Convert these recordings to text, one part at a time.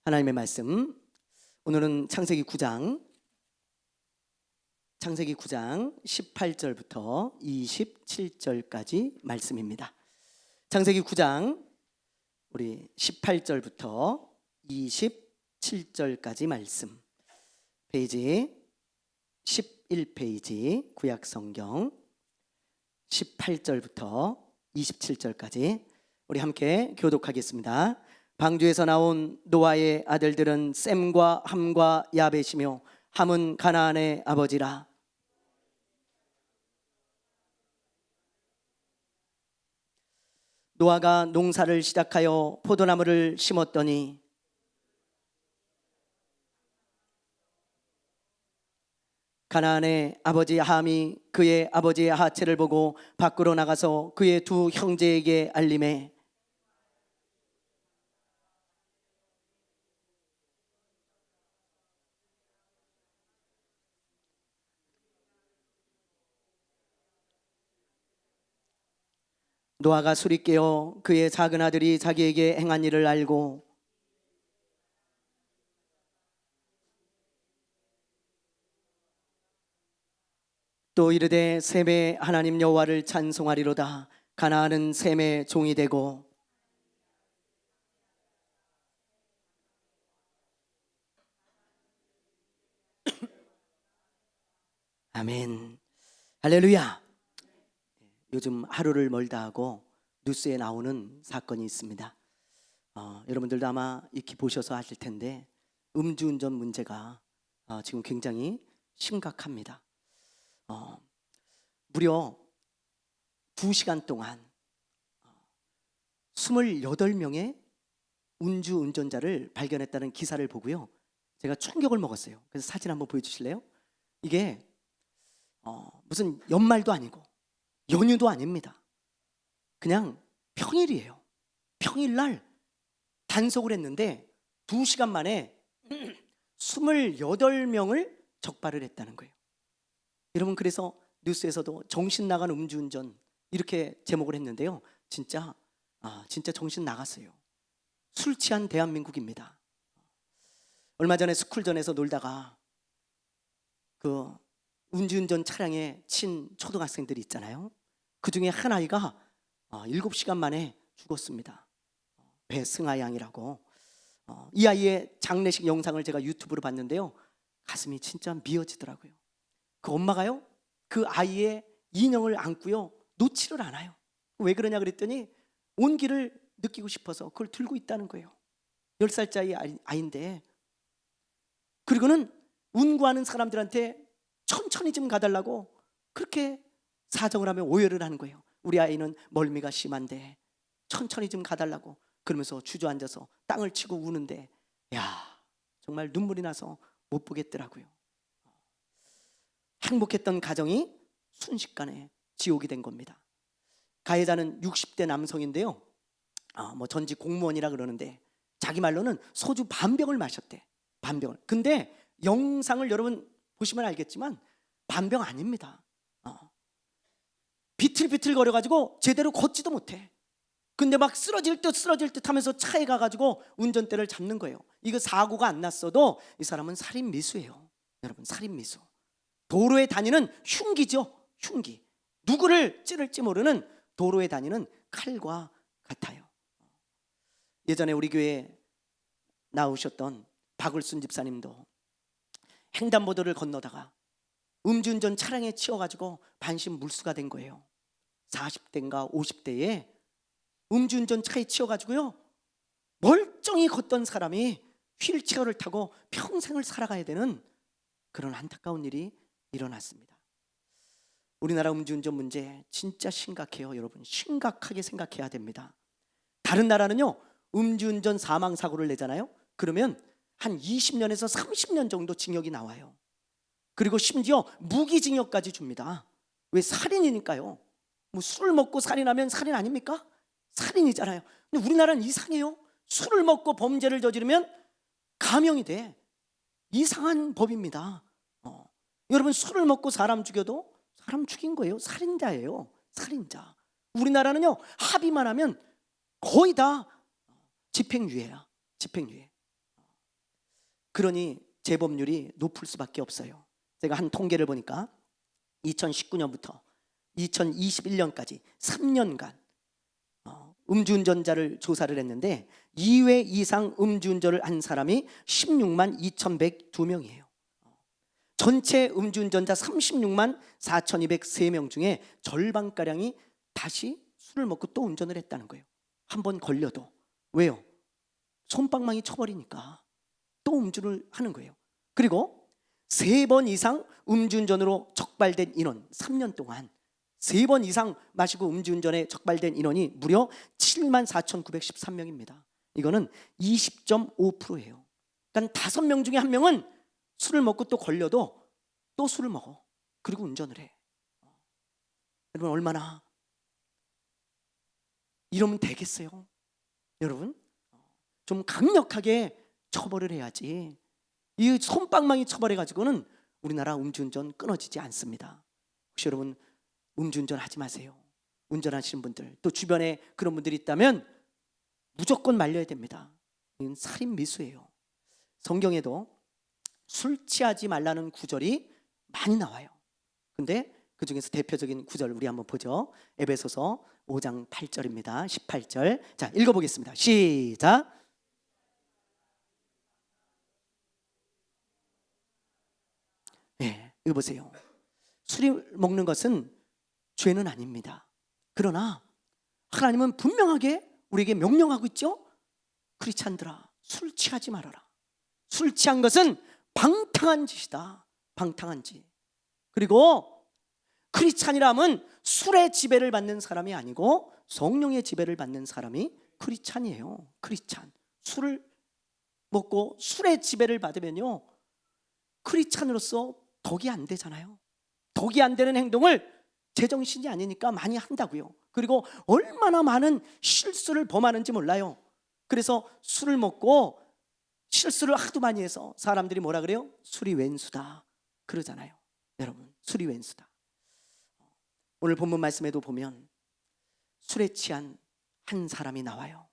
하나님의 말씀, 오늘은 창세기 9장 18절부터 27절까지 말씀입니다. 창세기 9장 우리 18절부터 27절까지 말씀, 페이지 11페이지 구약성경 18절부터 27절까지 우리 함께 교독하겠습니다. 방주에서 나온 노아의 아들들은 셈과 함과 야벳이며 함은 가나안의 아버지라. 노아가 농사를 시작하여 포도나무를 심었더니 가나안의 아버지 함이 그의 아버지의 하체를 보고 밖으로 나가서 그의 두 형제에게 알림해 노아가 술이 깨어 그의 작은 아들이 자기에게 행한 일을 알고 또 이르되 셈의 하나님 여호와를 찬송하리로다. 가나안은 셈의 종이 되고 아멘, 할렐루야. 요즘 하루를 멀다 하고 뉴스에 나오는 사건이 있습니다. 여러분들도 아마 익히 보셔서 아실 텐데 음주운전 문제가 지금 굉장히 심각합니다. 무려 2시간 동안 28명의 음주운전자를 발견했다는 기사를 보고요, 제가 충격을 먹었어요. 그래서 사진 한번 보여주실래요? 이게 무슨 연말도 아니고 연휴도 아닙니다. 그냥 평일이에요. 평일날 단속을 했는데 2시간 만에 28명을 적발을 했다는 거예요. 여러분, 그래서 뉴스에서도 정신 나간 음주운전 이렇게 제목을 했는데요, 진짜 정신 나갔어요. 술 취한 대한민국입니다. 얼마 전에 스쿨전에서 놀다가 그 음주운전 차량에 친 초등학생들이 있잖아요. 그 중에 한 아이가 7시간 만에 죽었습니다. 배승아 양이라고. 이 아이의 장례식 영상을 제가 유튜브로 봤는데요, 가슴이 진짜 미어지더라고요. 그 엄마가요, 그 아이의 인형을 안고요 놓지를 않아요. 왜 그러냐 그랬더니 온기를 느끼고 싶어서 그걸 들고 있다는 거예요. 10살짜리 아이인데. 그리고는 운구하는 사람들한테 천천히 좀 가달라고 그렇게 사정을 하면 오해를 하는 거예요. 우리 아이는 멀미가 심한데 천천히 좀 가달라고 그러면서 주저앉아서 땅을 치고 우는데, 정말 눈물이 나서 못 보겠더라고요. 행복했던 가정이 순식간에 지옥이 된 겁니다. 가해자는 60대 남성인데요, 전직 공무원이라 그러는데 자기 말로는 소주 반병을 마셨대. 반병을. 근데 영상을 여러분 보시면 알겠지만 반병 아닙니다. 비틀비틀 거려가지고 제대로 걷지도 못해. 근데 막 쓰러질 듯 하면서 차에 가가지고 운전대를 잡는 거예요. 이거 사고가 안 났어도 이 사람은 살인 미수예요. 여러분, 살인 미수. 도로에 다니는 흉기죠. 흉기. 누구를 찌를지 모르는 도로에 다니는 칼과 같아요. 예전에 우리 교회에 나오셨던 박을순 집사님도 횡단보도를 건너다가 음주운전 차량에 치여가지고 반신 물수가 된 거예요. 40대인가 50대에 음주운전 차에 치여가지고요, 멀쩡히 걷던 사람이 휠체어를 타고 평생을 살아가야 되는 그런 안타까운 일이 일어났습니다. 우리나라 음주운전 문제 진짜 심각해요. 여러분, 심각하게 생각해야 됩니다. 다른 나라는요, 음주운전 사망사고를 내잖아요. 그러면 한 20년에서 30년 정도 징역이 나와요. 그리고 심지어 무기징역까지 줍니다. 왜? 살인이니까요. 뭐 술 먹고 살인하면 살인 아닙니까? 살인이잖아요. 근데 우리나라는 이상해요. 술을 먹고 범죄를 저지르면 감형이 돼. 이상한 법입니다. 여러분, 술을 먹고 사람 죽여도 사람 죽인 거예요. 살인자예요. 살인자. 우리나라는요, 합의만 하면 거의 다 집행유예야. 집행유예. 그러니 재범률이 높을 수밖에 없어요. 제가 한 통계를 보니까 2019년부터 2021년까지 3년간 음주운전자를 조사를 했는데 2회 이상 음주운전을 한 사람이 16만 2,102명이에요. 전체 음주운전자 36만 4,203명 중에 절반가량이 다시 술을 먹고 또 운전을 했다는 거예요. 한 번 걸려도. 왜요? 솜방망이 쳐버리니까 또 음주를 하는 거예요. 그리고 3번 이상 음주운전으로 적발된 인원, 3년 동안 3번 이상 마시고 음주운전에 적발된 인원이 무려 7만 4,913명입니다. 이거는 20.5%예요. 그러니까 5명 중에 1명은 술을 먹고 또 걸려도 또 술을 먹어. 그리고 운전을 해. 여러분, 얼마나 이러면 되겠어요? 여러분, 좀 강력하게 처벌을 해야지. 이 솜방망이 처벌해가지고는 우리나라 음주운전 끊어지지 않습니다. 혹시 여러분 음주운전 하지 마세요. 운전하시는 분들, 또 주변에 그런 분들이 있다면 무조건 말려야 됩니다. 이건 살인 미수예요. 성경에도 술 취하지 말라는 구절이 많이 나와요. 근데 그 중에서 대표적인 구절 우리 한번 보죠. 에베소서 5장 8절입니다. 18절. 자, 읽어보겠습니다. 시작. 네, 이거 보세요. 술을 먹는 것은 죄는 아닙니다. 그러나 하나님은 분명하게 우리에게 명령하고 있죠. 크리스찬들아, 술 취하지 말아라. 술 취한 것은 방탕한 짓이다. 방탕한 짓. 그리고 크리스찬이라면 술의 지배를 받는 사람이 아니고 성령의 지배를 받는 사람이 크리스찬이에요. 크리스찬. 술을 먹고 술의 지배를 받으면요, 크리스찬으로서 덕이 안 되잖아요. 덕이 안 되는 행동을 제정신이 아니니까 많이 한다고요. 그리고 얼마나 많은 실수를 범하는지 몰라요. 그래서 술을 먹고 실수를 하도 많이 해서 사람들이 뭐라 그래요? 술이 왼수다 그러잖아요. 여러분, 술이 왼수다. 오늘 본문 말씀에도 보면 술에 취한 한 사람이 나와요.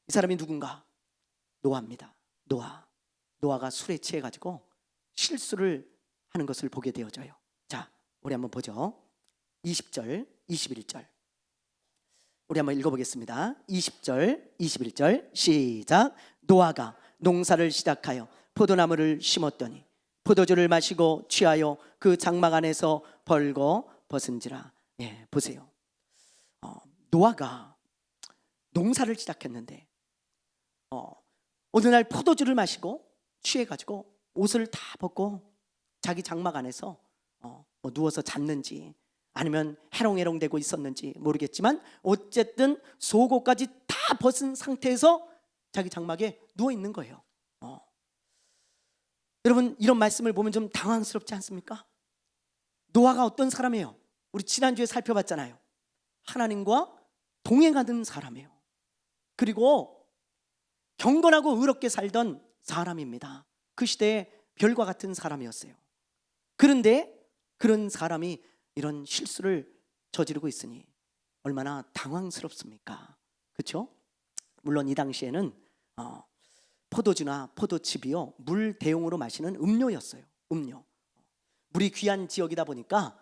이 사람이 누군가? 노아입니다. 노아가 술에 취해가지고 실수를 하는 것을 보게 되어져요. 자, 우리 한번 보죠. 20절, 21절. 우리 한번 읽어보겠습니다. 20절, 21절 시작. 노아가 농사를 시작하여 포도나무를 심었더니 포도주를 마시고 취하여 그 장막 안에서 벌거 벗은지라. 예, 보세요. 노아가 농사를 시작했는데 어느 날 포도주를 마시고 취해가지고 옷을 다 벗고 자기 장막 안에서 뭐 누워서 잤는지 아니면 해롱해롱 되고 있었는지 모르겠지만 어쨌든 속옷까지 다 벗은 상태에서 자기 장막에 누워 있는 거예요. 여러분, 이런 말씀을 보면 좀 당황스럽지 않습니까? 노아가 어떤 사람이에요? 우리 지난주에 살펴봤잖아요. 하나님과 동행하던 사람이에요. 그리고 경건하고 의롭게 살던 사람입니다. 그 시대에 별과 같은 사람이었어요. 그런데 그런 사람이 이런 실수를 저지르고 있으니 얼마나 당황스럽습니까? 그렇죠? 물론 이 당시에는 포도주나 포도즙이요, 물 대용으로 마시는 음료였어요. 음료. 물이 귀한 지역이다 보니까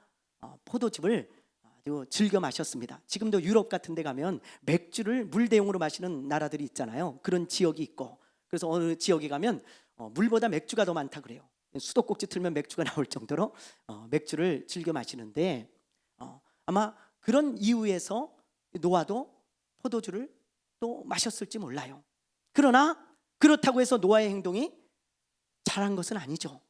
포도즙을 아주 즐겨 마셨습니다. 지금도 유럽 같은 데 가면 맥주를 물 대용으로 마시는 나라들이 있잖아요. 그런 지역이 있고, 그래서 어느 지역에 가면 물보다 맥주가 더 많다 그래요. 수도꼭지 틀면 맥주가 나올 정도로 맥주를 즐겨 마시는데 아마 그런 이유에서 노아도 포도주를 또 마셨을지 몰라요. 그러나 그렇다고 해서 노아의 행동이 잘한 것은 아니죠.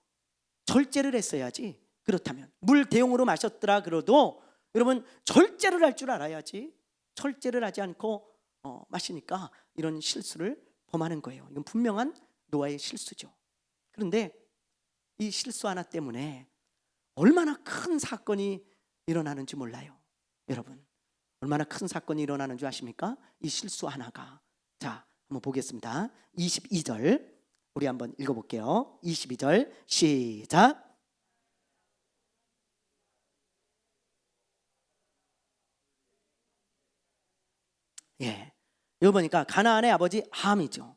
절제를 했어야지. 그렇다면 물 대용으로 마셨더라 그래도 여러분, 절제를 할 줄 알아야지. 절제를 하지 않고 마시니까 이런 실수를 범하는 거예요. 이건 분명한 노아의 실수죠. 그런데 이 실수 하나 때문에 얼마나 큰 사건이 일어나는지 몰라요. 여러분, 얼마나 큰 사건이 일어나는 줄 아십니까? 이 실수 하나가. 자, 한번 보겠습니다. 22절 우리 한번 읽어볼게요. 22절 시작. 예, 여기 보니까 가나안의 아버지 함이죠.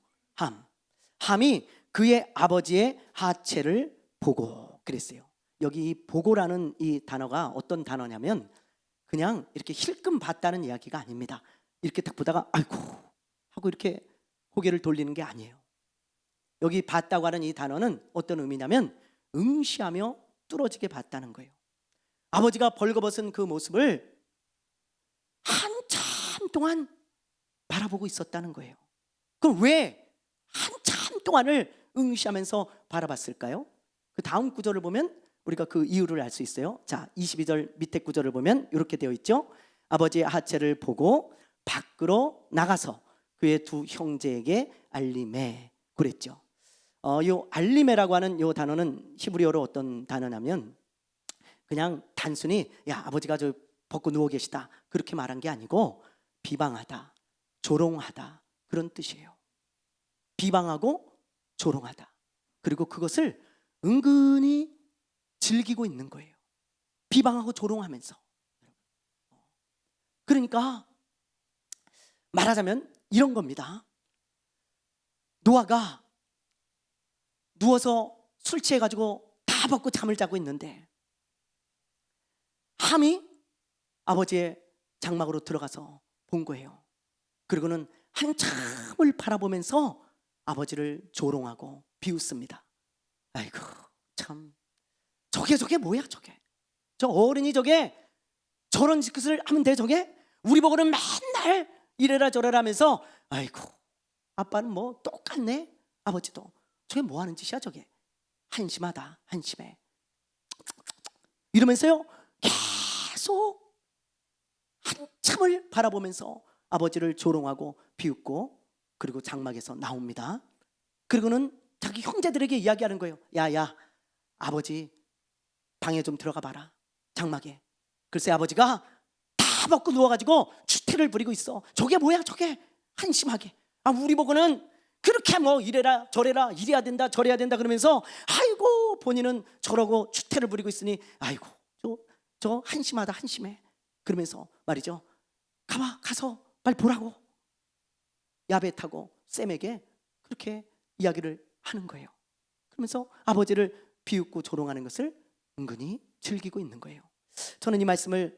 함이 그의 아버지의 하체를 보고 그랬어요. 여기 이 보고라는 이 단어가 어떤 단어냐면 그냥 이렇게 힐끔 봤다는 이야기가 아닙니다. 이렇게 딱 보다가 아이고 하고 이렇게 고개를 돌리는 게 아니에요. 여기 봤다고 하는 이 단어는 어떤 의미냐면 응시하며 뚫어지게 봤다는 거예요. 아버지가 벌거벗은 그 모습을 한참 동안 바라보고 있었다는 거예요. 그럼 왜 한참 동안을 응시하면서 바라봤을까요? 그 다음 구절을 보면 우리가 그 이유를 알 수 있어요. 자, 22절 밑에 구절을 보면 이렇게 되어 있죠. 아버지의 하체를 보고 밖으로 나가서 그의 두 형제에게 알림해 그랬죠. 요 알림해라고 하는 요 단어는 히브리어로 어떤 단어냐면 그냥 단순히 야 아버지가 저 벗고 누워 계시다 그렇게 말한 게 아니고 비방하다, 조롱하다 그런 뜻이에요. 비방하고 조롱하다. 그리고 그것을 은근히 즐기고 있는 거예요. 비방하고 조롱하면서. 그러니까 말하자면 이런 겁니다. 노아가 누워서 술 취해가지고 다 벗고 잠을 자고 있는데 함이 아버지의 장막으로 들어가서 본 거예요. 그리고는 한참을 바라보면서 아버지를 조롱하고 비웃습니다. 아이고 참 저게 뭐야 저게. 저 어른이 저게 저런 짓을 하면 돼 저게. 우리 보고는 맨날 이래라 저래라 하면서 아이고 아빠는 뭐 똑같네. 아버지도 저게 뭐 하는 짓이야 저게. 한심하다 한심해. 이러면서요 계속 한참을 바라보면서 아버지를 조롱하고 비웃고 그리고 장막에서 나옵니다. 그리고는 자기 형제들에게 이야기하는 거예요. 야야 아버지 방에 좀 들어가 봐라. 장막에. 글쎄 아버지가 다 벗고 누워가지고 추태를 부리고 있어. 저게 뭐야 저게. 한심하게. 아 우리 보고는 그렇게 뭐 이래라 저래라 이래야 된다 저래야 된다 그러면서 아이고 본인은 저러고 추태를 부리고 있으니 아이고 저 한심하다 한심해. 그러면서 말이죠. 가서 빨리 보라고. 야벳하고 셈에게 그렇게 이야기를 하는 거예요. 그러면서 아버지를 비웃고 조롱하는 것을 은근히 즐기고 있는 거예요. 저는 이 말씀을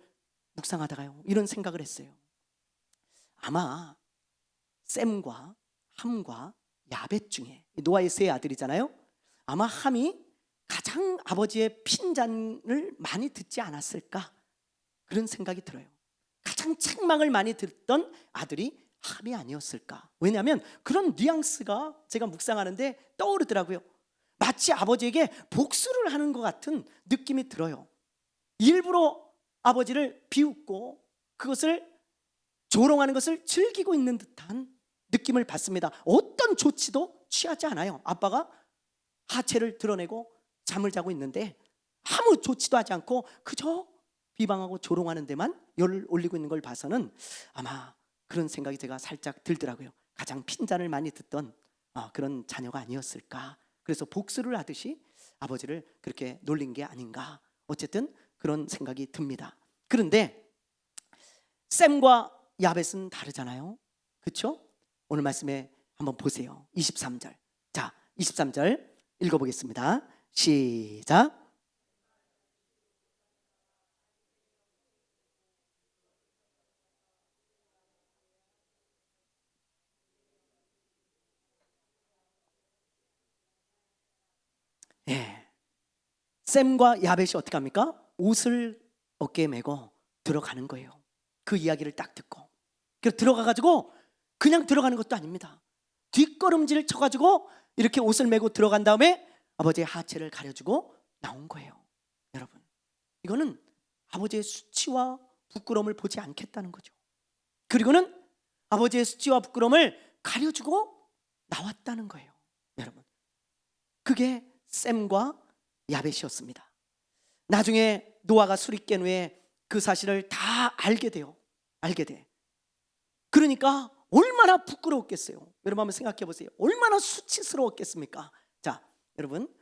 묵상하다가요 이런 생각을 했어요. 아마 셈과 함과 야벳 중에 노아의 세 아들이잖아요. 아마 함이 가장 아버지의 핀잔을 많이 듣지 않았을까 그런 생각이 들어요. 가장 책망을 많이 듣던 아들이 함이 아니었을까. 왜냐하면 그런 뉘앙스가 제가 묵상하는데 떠오르더라고요. 마치 아버지에게 복수를 하는 것 같은 느낌이 들어요. 일부러 아버지를 비웃고 그것을 조롱하는 것을 즐기고 있는 듯한 느낌을 받습니다. 어떤 조치도 취하지 않아요. 아빠가 하체를 드러내고 잠을 자고 있는데 아무 조치도 하지 않고 그저 비방하고 조롱하는 데만 열을 올리고 있는 걸 봐서는 아마 그런 생각이 제가 살짝 들더라고요. 가장 핀잔을 많이 듣던 그런 자녀가 아니었을까. 그래서 복수를 하듯이 아버지를 그렇게 놀린 게 아닌가. 어쨌든 그런 생각이 듭니다. 그런데 셈과 야벳은 다르잖아요. 그렇죠? 오늘 말씀에 한번 보세요. 23절. 자, 23절 읽어보겠습니다. 시작. 예. 셈과 야벳이 어떻게 합니까? 옷을 어깨에 메고 들어가는 거예요. 그 이야기를 딱 듣고. 그래서 들어가가지고 그냥 들어가는 것도 아닙니다. 뒷걸음질 쳐가지고 이렇게 옷을 메고 들어간 다음에 아버지의 하체를 가려주고 나온 거예요. 여러분, 이거는 아버지의 수치와 부끄러움을 보지 않겠다는 거죠. 그리고는 아버지의 수치와 부끄러움을 가려주고 나왔다는 거예요. 여러분, 그게 셈과 야벳이었습니다. 나중에 노아가 술이 깬 후에 그 사실을 다 알게 돼요. 알게 돼. 그러니까 얼마나 부끄러웠겠어요. 여러분 한번 생각해 보세요. 얼마나 수치스러웠겠습니까? 자, 여러분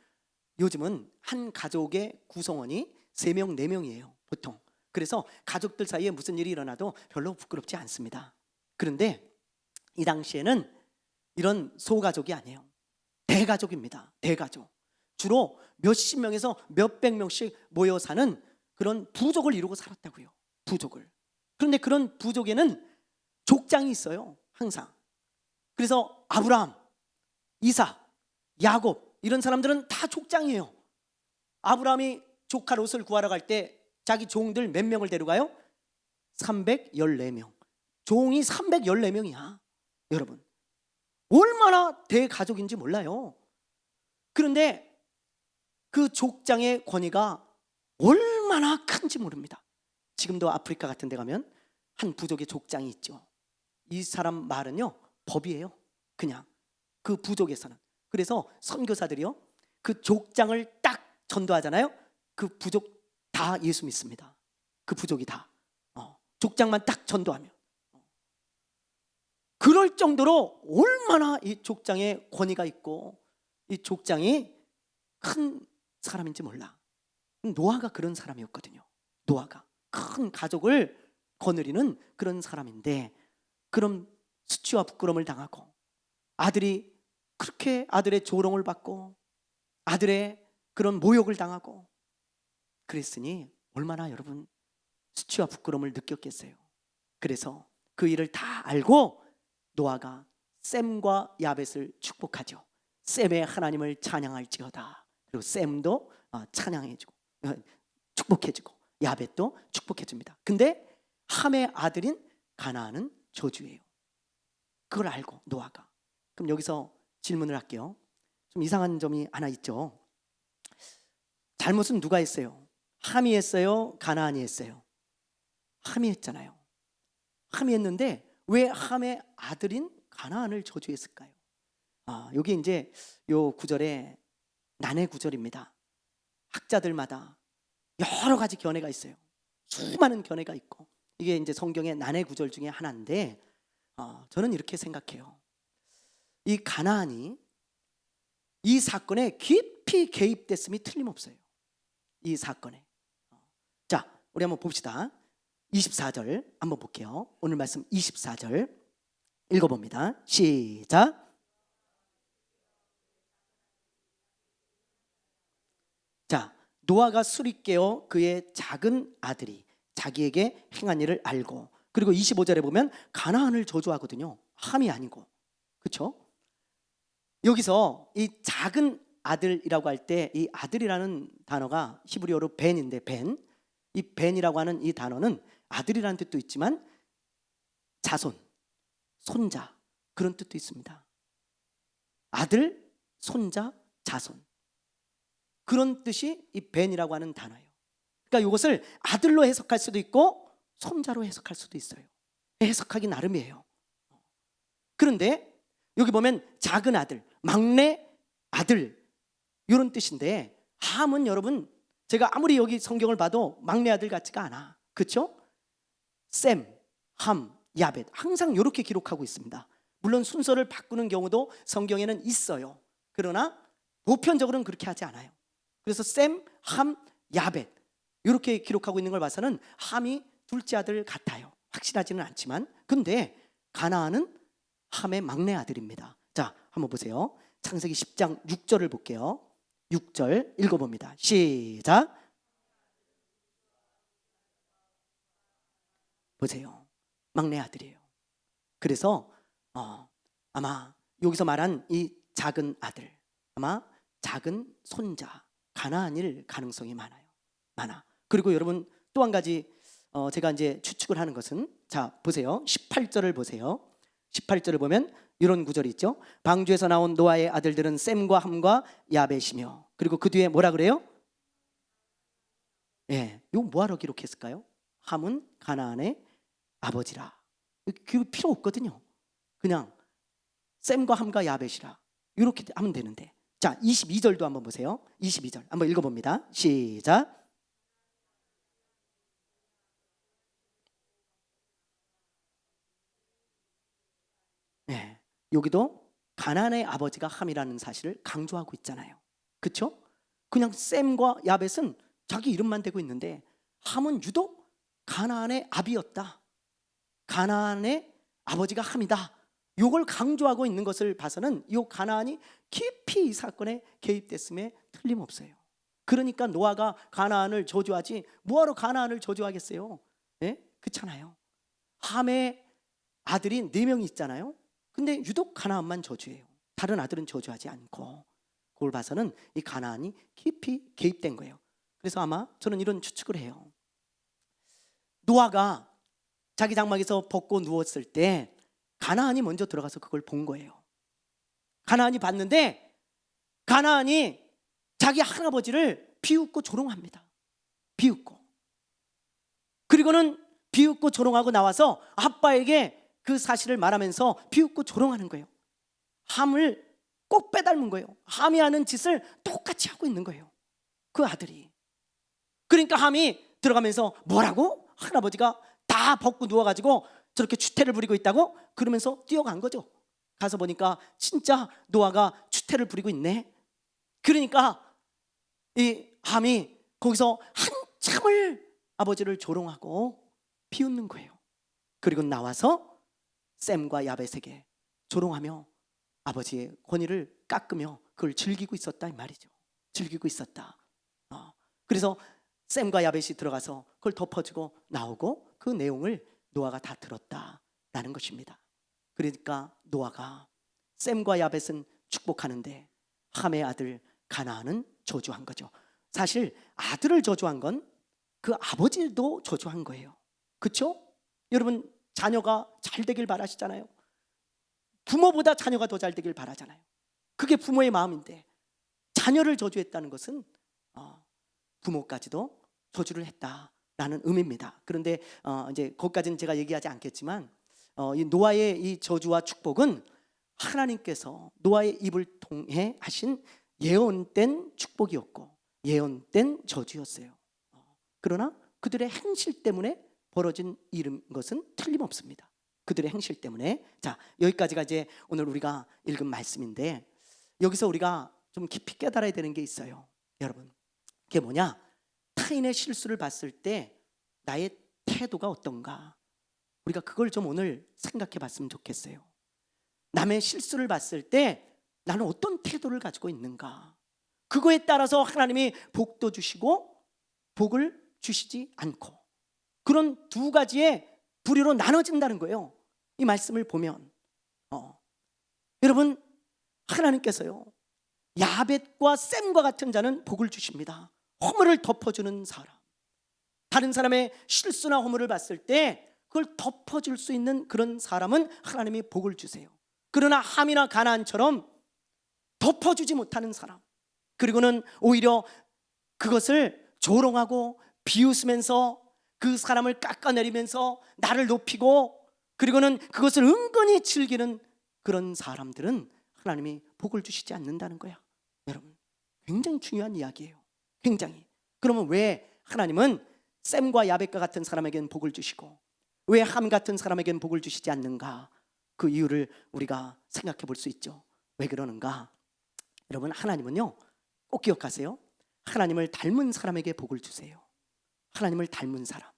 요즘은 한 가족의 구성원이 3명, 4명이에요 보통. 그래서 가족들 사이에 무슨 일이 일어나도 별로 부끄럽지 않습니다. 그런데 이 당시에는 이런 소가족이 아니에요. 대가족입니다. 대가족. 주로 몇십 명에서 몇백 명씩 모여 사는 그런 부족을 이루고 살았다고요. 부족을. 그런데 그런 부족에는 족장이 있어요. 항상. 그래서 아브라함, 이삭, 야곱 이런 사람들은 다 족장이에요. 아브라함이 조카 롯을 구하러 갈 때 자기 종들 몇 명을 데려가요? 314명. 종이 314명이야. 여러분, 얼마나 대가족인지 몰라요. 그런데 그 족장의 권위가 얼마나 큰지 모릅니다. 지금도 아프리카 같은 데 가면 한 부족의 족장이 있죠. 이 사람 말은요, 법이에요. 그냥 그 부족에서는. 그래서 선교사들이요, 그 족장을 딱 전도하잖아요. 그 부족 다 예수 믿습니다. 그 부족이 다 족장만 딱 전도하면. 그럴 정도로 얼마나 이 족장에 권위가 있고 이 족장이 큰 사람인지 몰라. 노아가 그런 사람이었거든요. 노아가 큰 가족을 거느리는 그런 사람인데, 그런 수치와 부끄러움을 당하고 아들이 그렇게 아들의 조롱을 받고 아들의 그런 모욕을 당하고 그랬으니 얼마나 여러분 수치와 부끄러움을 느꼈겠어요. 그래서 그 일을 다 알고 노아가 셈과 야벳을 축복하죠. 셈의 하나님을 찬양할지어다. 그리고 셈도 찬양해주고 축복해주고 야벳도 축복해줍니다. 근데 함의 아들인 가나안은 저주예요. 그걸 알고 노아가. 그럼 여기서 질문을 할게요. 좀 이상한 점이 하나 있죠. 잘못은 누가 했어요? 함이 했어요? 가나안이 했어요? 함이 했잖아요. 함이 했는데 왜 함의 아들인 가나안을 저주했을까요? 여기 이제 요 구절에 난해 구절입니다. 학자들마다 여러 가지 견해가 있어요. 수많은 견해가 있고 이게 이제 성경의 난해 구절 중에 하나인데 저는 이렇게 생각해요. 이 가나안이 이 사건에 깊이 개입됐음이 틀림없어요. 이 사건에. 자, 우리 한번 봅시다. 24절 한번 볼게요. 오늘 말씀 24절 읽어봅니다. 시작. 자, 노아가 술이 깨어 그의 작은 아들이 자기에게 행한 일을 알고, 그리고 25절에 보면 가나안을 저주하거든요. 함이 아니고. 그렇죠? 여기서 이 작은 아들이라고 할 때 이 아들이라는 단어가 히브리어로 벤인데 이 벤이라고 하는 이 단어는 아들이라는 뜻도 있지만 자손, 손자 그런 뜻도 있습니다. 아들, 손자, 자손 그런 뜻이 이 벤이라고 하는 단어예요. 그러니까 이것을 아들로 해석할 수도 있고 손자로 해석할 수도 있어요. 해석하기 나름이에요. 그런데 여기 보면 작은 아들, 막내 아들 이런 뜻인데 함은 여러분 제가 아무리 여기 성경을 봐도 막내 아들 같지가 않아. 그렇죠? 셈, 함, 야벳 항상 이렇게 기록하고 있습니다. 물론 순서를 바꾸는 경우도 성경에는 있어요. 그러나 보편적으로는 그렇게 하지 않아요. 그래서 셈, 함, 야벳 이렇게 기록하고 있는 걸 봐서는 함이 둘째 아들 같아요. 확실하지는 않지만. 근데 가나안은 함의 막내 아들입니다. 자, 한번 보세요. 창세기 10장 6절을 볼게요. 6절 읽어봅니다. 시작. 보세요. 막내 아들이에요. 그래서 아마 여기서 말한 이 작은 아들, 아마 작은 손자 가나안일 가능성이 많아. 그리고 여러분 또 한 가지 제가 이제 추측을 하는 것은, 자 보세요. 18절을 보세요. 18절을 보면 이런 구절이 있죠. 방주에서 나온 노아의 아들들은 셈과 함과 야벳이며, 그리고 그 뒤에 뭐라 그래요? 예, 이거 뭐하러 기록했을까요? 함은 가나안의 아버지라. 그 필요 없거든요. 그냥 셈과 함과 야벳이라 이렇게 하면 되는데. 자, 22절도 한번 보세요. 22절 한번 읽어봅니다. 시작. 네, 여기도 가나안의 아버지가 함이라는 사실을 강조하고 있잖아요. 그렇죠? 그냥 셈과 야벳은 자기 이름만 대고 있는데 함은 유독 가나안의 아비였다. 가나안의 아버지가 함이다. 요걸 강조하고 있는 것을 봐서는 이 가나안이 깊이 이 사건에 개입됐음에 틀림없어요. 그러니까 노아가 가나안을 저주하지 뭐하러 가나안을 저주하겠어요? 예? 그렇잖아요. 함의 아들이 4명이 있잖아요. 근데 유독 가나안만 저주해요. 다른 아들은 저주하지 않고. 그걸 봐서는 이 가나안이 깊이 개입된 거예요. 그래서 아마 저는 이런 추측을 해요. 노아가 자기 장막에서 벗고 누웠을 때 가나안이 먼저 들어가서 그걸 본 거예요. 가나안이 봤는데 가나안이 자기 할아버지를 비웃고 조롱합니다. 비웃고. 그리고는 비웃고 조롱하고 나와서 아빠에게 그 사실을 말하면서 비웃고 조롱하는 거예요. 함을 꼭 빼닮은 거예요. 함이 하는 짓을 똑같이 하고 있는 거예요. 그 아들이. 그러니까 함이 들어가면서 뭐라고? 할아버지가 다 벗고 누워가지고 저렇게 추태를 부리고 있다고? 그러면서 뛰어간 거죠. 가서 보니까 진짜 노아가 추태를 부리고 있네. 그러니까 이 함이 거기서 한참을 아버지를 조롱하고 비웃는 거예요. 그리고 나와서 셈과 야벳에게 조롱하며 아버지의 권위를 깎으며 그걸 즐기고 있었다 이 말이죠. 즐기고 있었다. 그래서 셈과 야벳이 들어가서 그걸 덮어주고 나오고 그 내용을 노아가 다 들었다라는 것입니다. 그러니까 노아가 셈과 야벳은 축복하는데 함의 아들 가나안은 저주한 거죠. 사실 아들을 저주한 건 그 아버지도 저주한 거예요. 그렇죠? 여러분 자녀가 잘 되길 바라시잖아요. 부모보다 자녀가 더 잘 되길 바라잖아요. 그게 부모의 마음인데 자녀를 저주했다는 것은 부모까지도 저주를 했다라는 의미입니다. 그런데 이제 거기까지는 제가 얘기하지 않겠지만 이 노아의 이 저주와 축복은 하나님께서 노아의 입을 통해 하신 예언된 축복이었고 예언된 저주였어요. 그러나 그들의 행실 때문에 벌어진 일인 것은 틀림없습니다. 그들의 행실 때문에. 자, 여기까지가 이제 오늘 우리가 읽은 말씀인데 여기서 우리가 좀 깊이 깨달아야 되는 게 있어요. 여러분, 그게 뭐냐? 타인의 실수를 봤을 때 나의 태도가 어떤가? 우리가 그걸 좀 오늘 생각해 봤으면 좋겠어요. 남의 실수를 봤을 때 나는 어떤 태도를 가지고 있는가? 그거에 따라서 하나님이 복도 주시고 복을 주시지 않고 그런 두 가지의 부류로 나눠진다는 거예요. 이 말씀을 보면 여러분 하나님께서요 야벳과 셈과 같은 자는 복을 주십니다. 허물을 덮어주는 사람, 다른 사람의 실수나 허물을 봤을 때 그걸 덮어줄 수 있는 그런 사람은 하나님이 복을 주세요. 그러나 함이나 가나안처럼 덮어주지 못하는 사람, 그리고는 오히려 그것을 조롱하고 비웃으면서 그 사람을 깎아내리면서 나를 높이고 그리고는 그것을 은근히 즐기는 그런 사람들은 하나님이 복을 주시지 않는다는 거야. 여러분 굉장히 중요한 이야기예요. 굉장히. 그러면 왜 하나님은 셈과 야벳과 같은 사람에게는 복을 주시고 왜 함 같은 사람에게는 복을 주시지 않는가? 그 이유를 우리가 생각해 볼 수 있죠. 왜 그러는가? 여러분 하나님은요 꼭 기억하세요. 하나님을 닮은 사람에게 복을 주세요. 하나님을 닮은 사람.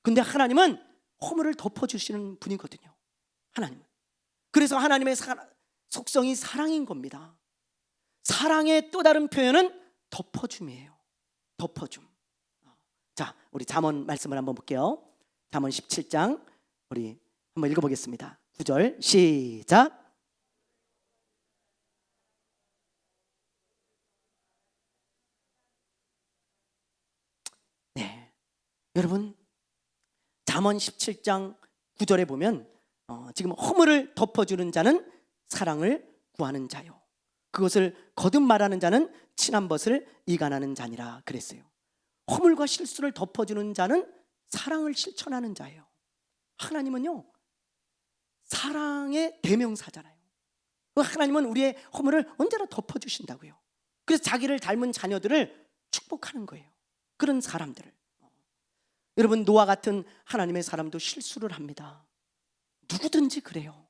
근데 하나님은 허물을 덮어주시는 분이거든요. 하나님은. 그래서 하나님의 속성이 사랑인 겁니다. 사랑의 또 다른 표현은 덮어줌이에요. 덮어줌. 자, 우리 잠언 말씀을 한번 볼게요. 잠언 17장 우리 한번 읽어보겠습니다. 9절 시작. 네, 여러분 잠언 17장 9절에 보면 지금 허물을 덮어주는 자는 사랑을 구하는 자요 그것을 거듭 말하는 자는 친한 벗을 이간하는 자니라 그랬어요. 허물과 실수를 덮어주는 자는 사랑을 실천하는 자예요. 하나님은요 사랑의 대명사잖아요. 하나님은 우리의 허물을 언제나 덮어주신다고요. 그래서 자기를 닮은 자녀들을 축복하는 거예요. 그런 사람들을. 여러분 노아 같은 하나님의 사람도 실수를 합니다. 누구든지 그래요.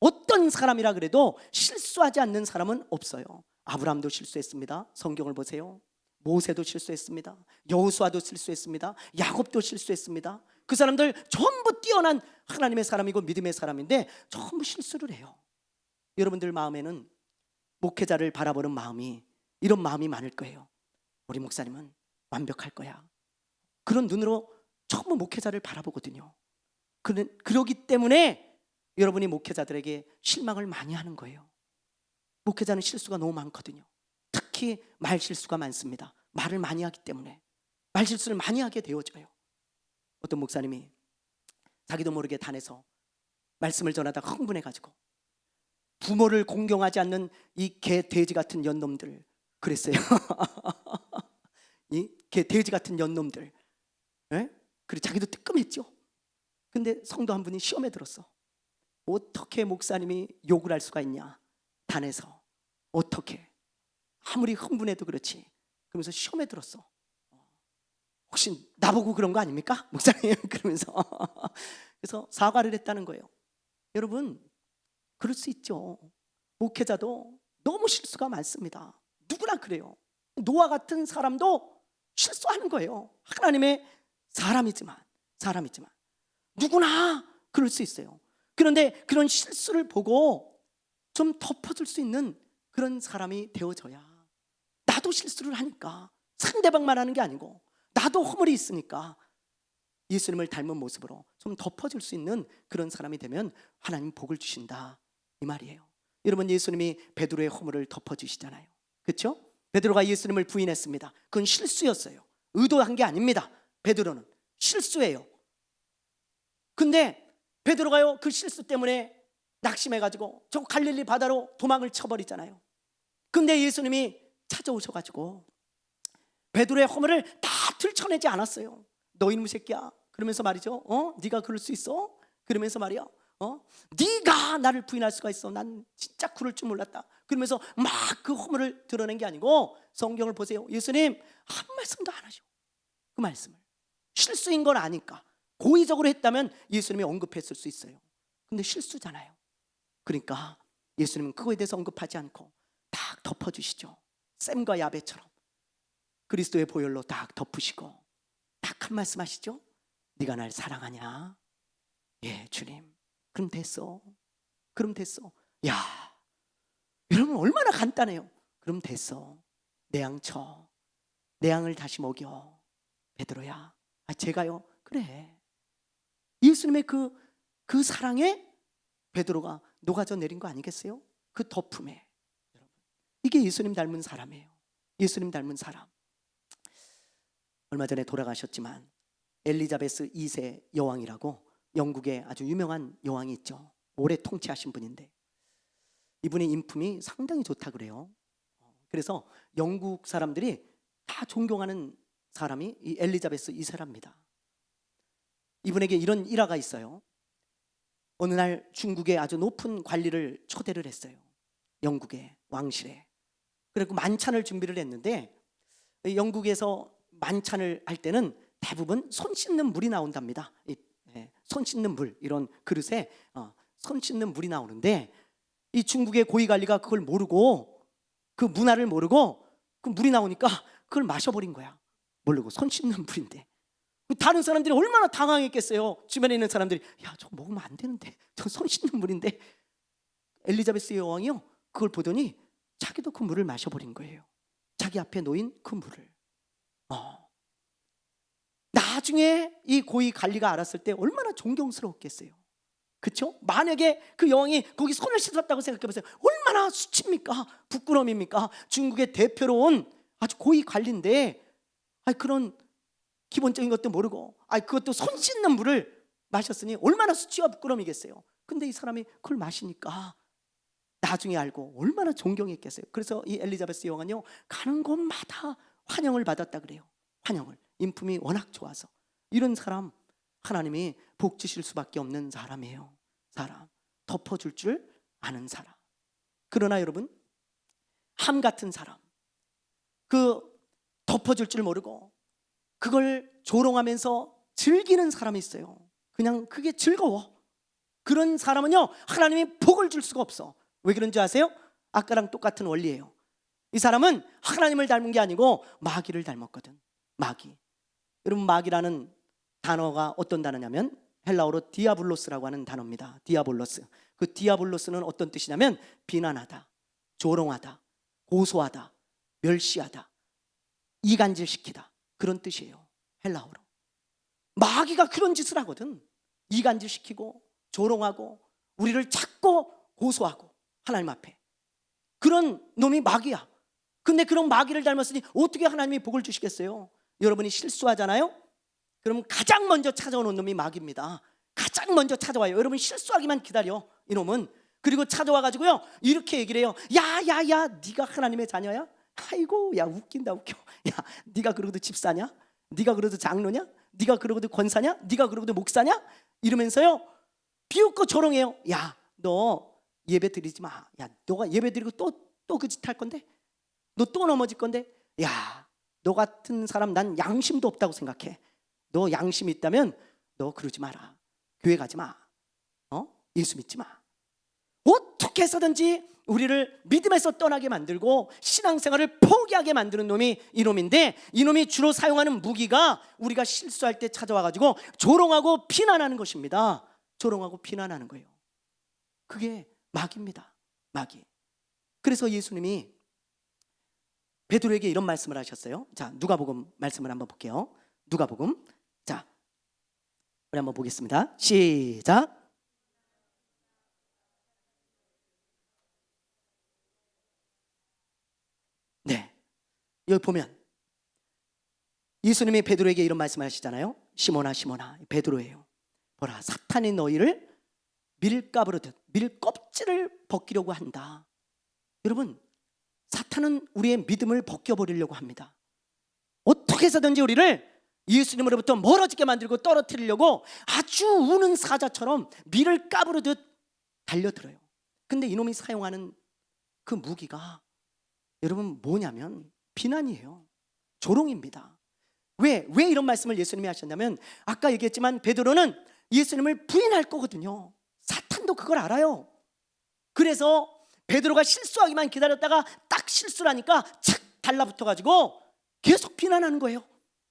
어떤 사람이라 그래도 실수하지 않는 사람은 없어요. 아브라함도 실수했습니다. 성경을 보세요. 모세도 실수했습니다. 여호수아도 실수했습니다. 야곱도 실수했습니다. 그 사람들 전부 뛰어난 하나님의 사람이고 믿음의 사람인데 전부 실수를 해요. 여러분들 마음에는 목회자를 바라보는 마음이, 이런 마음이 많을 거예요. 우리 목사님은 완벽할 거야. 그런 눈으로 전부 목회자를 바라보거든요. 그러기 때문에 여러분이 목회자들에게 실망을 많이 하는 거예요. 목회자는 실수가 너무 많거든요. 특히 말 실수가 많습니다. 말을 많이 하기 때문에 말 실수를 많이 하게 되어져요. 어떤 목사님이 자기도 모르게 단에서 말씀을 전하다가 흥분해가지고 부모를 공경하지 않는 이 개 돼지 같은 연놈들 그랬어요. 이 개 돼지 같은 연놈들. 그리고 자기도 뜨끔했죠. 근데 성도 한 분이 시험에 들었어. 어떻게 목사님이 욕을 할 수가 있냐, 단에서. 어떻게, 아무리 흥분해도 그렇지. 그러면서 시험에 들었어. 혹시 나보고 그런 거 아닙니까, 목사님? 그러면서 그래서 사과를 했다는 거예요. 여러분, 그럴 수 있죠. 목회자도 너무 실수가 많습니다. 누구나 그래요. 노아 같은 사람도 실수하는 거예요. 하나님의 사람이지만 누구나 그럴 수 있어요. 그런데 그런 실수를 보고 좀 덮어줄 수 있는 그런 사람이 되어져야, 나도 실수를 하니까 상대방만 하는 게 아니고 나도 허물이 있으니까 예수님을 닮은 모습으로 좀 덮어줄 수 있는 그런 사람이 되면 하나님 복을 주신다, 이 말이에요. 여러분, 예수님이 베드로의 허물을 덮어주시잖아요. 그렇죠? 베드로가 예수님을 부인했습니다. 그건 실수였어요. 의도한 게 아닙니다. 베드로는 실수예요. 근데 베드로가요, 그 실수 때문에 낙심해가지고 저 갈릴리 바다로 도망을 쳐버리잖아요. 근데 예수님이 찾아오셔가지고 베드로의 허물을 다 들춰내지 않았어요. 너 이놈 새끼야, 그러면서 말이죠. 네가 그럴 수 있어? 그러면서 말이야, 네가 나를 부인할 수가 있어? 난 진짜 그럴 줄 몰랐다. 그러면서 막 그 허물을 드러낸 게 아니고, 성경을 보세요. 예수님 한 말씀도 안 하셔. 그 말씀을 실수인 걸 아니까, 고의적으로 했다면 예수님이 언급했을 수 있어요. 근데 실수잖아요. 그러니까 예수님은 그거에 대해서 언급하지 않고 딱 덮어주시죠. 샘과 야베처럼 그리스도의 보혈로 딱 덮으시고 딱 한 말씀 하시죠. 네가 날 사랑하냐? 예, 주님. 그럼 됐어. 야, 여러분, 얼마나 간단해요. 그럼 됐어. 내 양 쳐. 내 양을 다시 먹여. 베드로야. 제가요? 그래. 예수님의 그 사랑에 베드로가 녹아져 내린 거 아니겠어요? 그 덮음에. 여러분, 이게 예수님 닮은 사람이에요. 예수님 닮은 사람. 얼마 전에 돌아가셨지만 엘리자베스 2세 여왕이라고 영국의 아주 유명한 여왕이 있죠. 오래 통치하신 분인데 이분의 인품이 상당히 좋다 그래요. 그래서 영국 사람들이 다 존경하는 사람이 이 엘리자베스 2세랍니다. 이분에게 이런 일화가 있어요. 어느 날 중국의 아주 높은 관리를 초대를 했어요. 영국의 왕실에. 그리고 만찬을 준비를 했는데, 영국에서 만찬을 할 때는 대부분 손 씻는 물이 나온답니다. 손 씻는 물, 이런 그릇에 손 씻는 물이 나오는데, 이 중국의 고위관리가 그걸 모르고, 그 문화를 모르고 그 물이 나오니까 그걸 마셔버린 거야. 모르고 손 씻는 물인데. 다른 사람들이 얼마나 당황했겠어요. 주변에 있는 사람들이, 야, 저거 먹으면 안 되는데, 저 손 씻는 물인데. 엘리자베스 여왕이요, 그걸 보더니 자기도 그 물을 마셔버린 거예요. 자기 앞에 놓인 그 물을. 나중에 이 고위 관리가 알았을 때 얼마나 존경스러웠겠어요. 그렇죠? 만약에 그 여왕이 거기 손을 씻었다고 생각해보세요. 얼마나 수치입니까? 부끄러움입니까? 중국의 대표로 온 아주 고위 관리인데, 그런 기본적인 것도 모르고 그것도 손 씻는 물을 마셨으니 얼마나 수치와 부끄러움이겠어요. 근데 이 사람이 그걸 마시니까 나중에 알고 얼마나 존경했겠어요. 그래서 이 엘리자베스 여왕은요, 가는 곳마다 환영을 받았다 그래요. 환영을. 인품이 워낙 좋아서. 이런 사람 하나님이 복 주실 수밖에 없는 사람이에요. 사람. 덮어줄 줄 아는 사람. 그러나 여러분, 함 같은 사람, 그 덮어줄 줄 모르고 그걸 조롱하면서 즐기는 사람이 있어요. 그냥 그게 즐거워. 그런 사람은요, 하나님이 복을 줄 수가 없어. 왜 그런지 아세요? 아까랑 똑같은 원리예요. 이 사람은 하나님을 닮은 게 아니고 마귀를 닮았거든. 마귀. 여러분, 마귀라는 단어가 어떤 단어냐면 헬라어로 디아블로스라고 하는 단어입니다. 디아블로스. 그 디아블로스는 어떤 뜻이냐면 비난하다, 조롱하다, 고소하다, 멸시하다, 이간질시키다, 그런 뜻이에요. 헬라어로. 마귀가 그런 짓을 하거든. 이간질시키고 조롱하고 우리를 찾고 고소하고 하나님 앞에. 그런 놈이 마귀야. 근데 그런 마귀를 닮았으니 어떻게 하나님이 복을 주시겠어요? 여러분이 실수하잖아요? 그럼 가장 먼저 찾아오는 놈이 마귀입니다. 가장 먼저 찾아와요. 여러분 실수하기만 기다려, 이놈은. 그리고 찾아와가지고요 이렇게 얘기를 해요. 야야야, 네가 하나님의 자녀야? 아이고, 야, 웃긴다, 웃겨. 야, 네가 그러고도 집사냐? 네가 그러고도 장로냐? 네가 그러고도 권사냐? 네가 그러고도 목사냐? 이러면서요 비웃고 조롱해요. 야, 너 예배 드리지 마. 야, 너가 예배 드리고 또 그 짓 할 건데? 너 또 넘어질 건데? 야, 너 같은 사람 난 양심도 없다고 생각해. 너 양심 있다면 너 그러지 마라. 교회 가지 마. 예수 믿지 마. 어떻게 해서든지 우리를 믿음에서 떠나게 만들고 신앙생활을 포기하게 만드는 놈이 이놈인데, 이놈이 주로 사용하는 무기가 우리가 실수할 때 찾아와가지고 조롱하고 비난하는 것입니다. 조롱하고 비난하는 거예요. 그게 마귀입니다. 마귀. 그래서 예수님이 베드로에게 이런 말씀을 하셨어요. 자, 누가복음 말씀을 한번 볼게요. 누가복음. 자, 우리 한번 보겠습니다. 시작. 네, 여기 보면 예수님이 베드로에게 이런 말씀을 하시잖아요. 시몬아 시몬아, 베드로예요. 보라, 사탄이 너희를 밀가부로 듯 밀 껍질을 벗기려고 한다. 여러분, 사탄은 우리의 믿음을 벗겨버리려고 합니다. 어떻게 해서든지 우리를 예수님으로부터 멀어지게 만들고 떨어뜨리려고 아주 우는 사자처럼 밀을 까부르듯 달려들어요. 근데 이놈이 사용하는 그 무기가 여러분 뭐냐면 비난이에요. 조롱입니다. 왜 이런 말씀을 예수님이 하셨냐면, 아까 얘기했지만 베드로는 예수님을 부인할 거거든요. 사탄도 그걸 알아요. 그래서 베드로가 실수하기만 기다렸다가 딱 실수를 하니까 착 달라붙어가지고 계속 비난하는 거예요.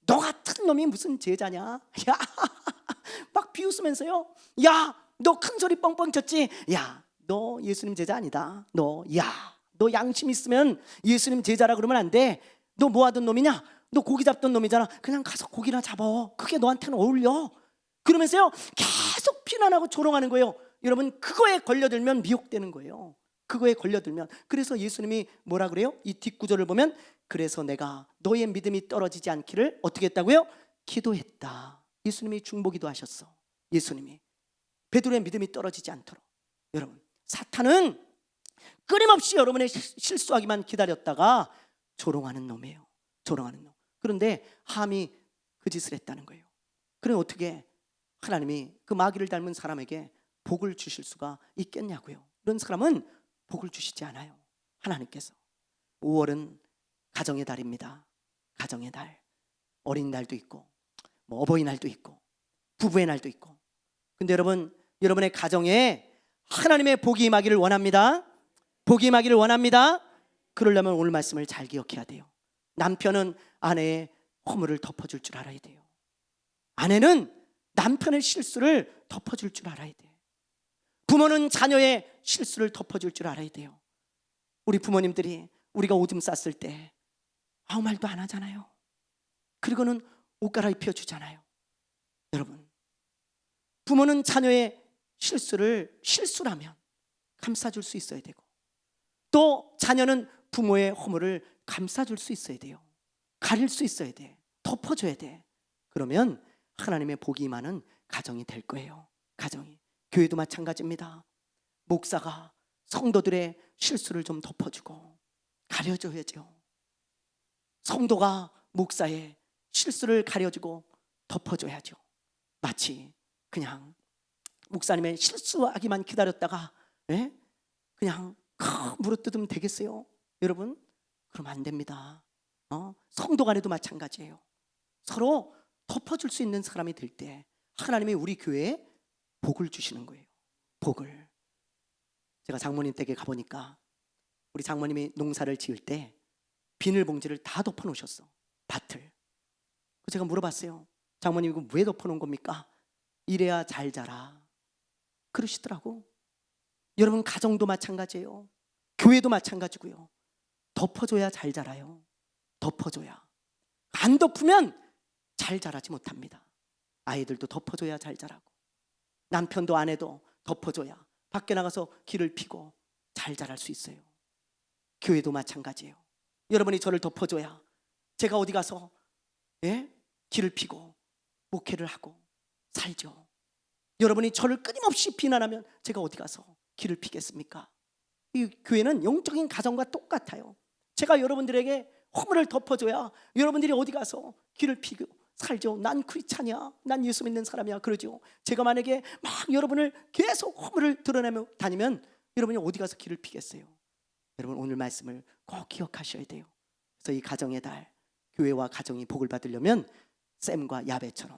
너 같은 놈이 무슨 제자냐? 야, 막 비웃으면서요. 야, 너 큰 소리 뻥뻥 쳤지? 야, 너 예수님 제자 아니다. 너 양심 있으면 예수님 제자라 그러면 안 돼. 너 뭐 하던 놈이냐? 너 고기 잡던 놈이잖아. 그냥 가서 고기나 잡아. 그게 너한테는 어울려. 그러면서요 계속 비난하고 조롱하는 거예요. 여러분, 그거에 걸려들면 미혹되는 거예요. 그거에 걸려들면. 그래서 예수님이 뭐라 그래요? 이 뒷구절을 보면, 그래서 내가 너의 믿음이 떨어지지 않기를 어떻게 했다고요? 기도했다. 예수님이 중보기도 하셨어. 예수님이 베드로의 믿음이 떨어지지 않도록. 여러분, 사탄은 끊임없이 여러분의 실수하기만 기다렸다가 조롱하는 놈이에요. 조롱하는 놈. 그런데 함이 그 짓을 했다는 거예요. 그럼 어떻게 하나님이 그 마귀를 닮은 사람에게 복을 주실 수가 있겠냐고요. 이런 사람은 복을 주시지 않아요. 하나님께서. 5월은 가정의 달입니다. 가정의 달. 어린이날도 있고 뭐 어버이날도 있고 부부의 날도 있고. 근데 여러분, 여러분의 가정에 하나님의 복이 임하기를 원합니다. 복이 임하기를 원합니다. 그러려면 오늘 말씀을 잘 기억해야 돼요. 남편은 아내의 허물을 덮어줄 줄 알아야 돼요. 아내는 남편의 실수를 덮어줄 줄 알아야 돼. 부모는 자녀의 실수를 덮어줄 줄 알아야 돼요. 우리 부모님들이 우리가 오줌 쌌을 때 아무 말도 안 하잖아요. 그리고는 옷 갈아입혀 주잖아요. 여러분, 부모는 자녀의 실수라면 감싸줄 수 있어야 되고, 또 자녀는 부모의 허물을 감싸줄 수 있어야 돼요. 가릴 수 있어야 돼. 덮어줘야 돼. 그러면 하나님의 복이 임하는 가정이 될 거예요. 가정이. 교회도 마찬가지입니다. 목사가 성도들의 실수를 좀 덮어주고 가려줘야죠. 성도가 목사의 실수를 가려주고 덮어줘야죠. 마치 그냥 목사님의 실수하기만 기다렸다가 그냥 물어뜯으면 되겠어요? 여러분, 그러면 안 됩니다. 성도 간에도 마찬가지예요. 서로 덮어줄 수 있는 사람이 될 때 하나님이 우리 교회에 복을 주시는 거예요. 복을. 제가 장모님 댁에 가보니까 우리 장모님이 농사를 지을 때 비닐봉지를 다 덮어놓으셨어. 밭을. 제가 물어봤어요. 장모님 이거 왜 덮어놓은 겁니까? 이래야 잘 자라 그러시더라고. 여러분 가정도 마찬가지예요. 교회도 마찬가지고요. 덮어줘야 잘 자라요. 덮어줘야. 안 덮으면 잘 자라지 못합니다. 아이들도 덮어줘야 잘 자라고, 남편도 아내도 덮어줘야 밖에 나가서 길을 피고 잘 자랄 수 있어요. 교회도 마찬가지예요. 여러분이 저를 덮어줘야 제가 어디 가서 길을 피고 목회를 하고 살죠. 여러분이 저를 끊임없이 비난하면 제가 어디 가서 길을 피겠습니까? 이 교회는 영적인 가정과 똑같아요. 제가 여러분들에게 허물을 덮어줘야 여러분들이 어디 가서 길을 피고 살죠. 난 크리스찬이야, 난 예수 믿는 사람이야 그러죠. 제가 만약에 막 여러분을 계속 허물을 드러내며 다니면 여러분이 어디 가서 길을 피겠어요? 여러분 오늘 말씀을 꼭 기억하셔야 돼요. 그래서 이 가정의 달, 교회와 가정이 복을 받으려면 샘과 야베처럼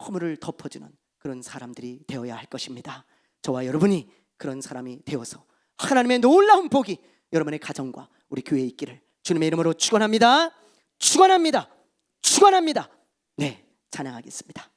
허물을 덮어주는 그런 사람들이 되어야 할 것입니다. 저와 여러분이 그런 사람이 되어서 하나님의 놀라운 복이 여러분의 가정과 우리 교회에 있기를 주님의 이름으로 축원합니다. 축원합니다. 축원합니다. 네, 찬양하겠습니다.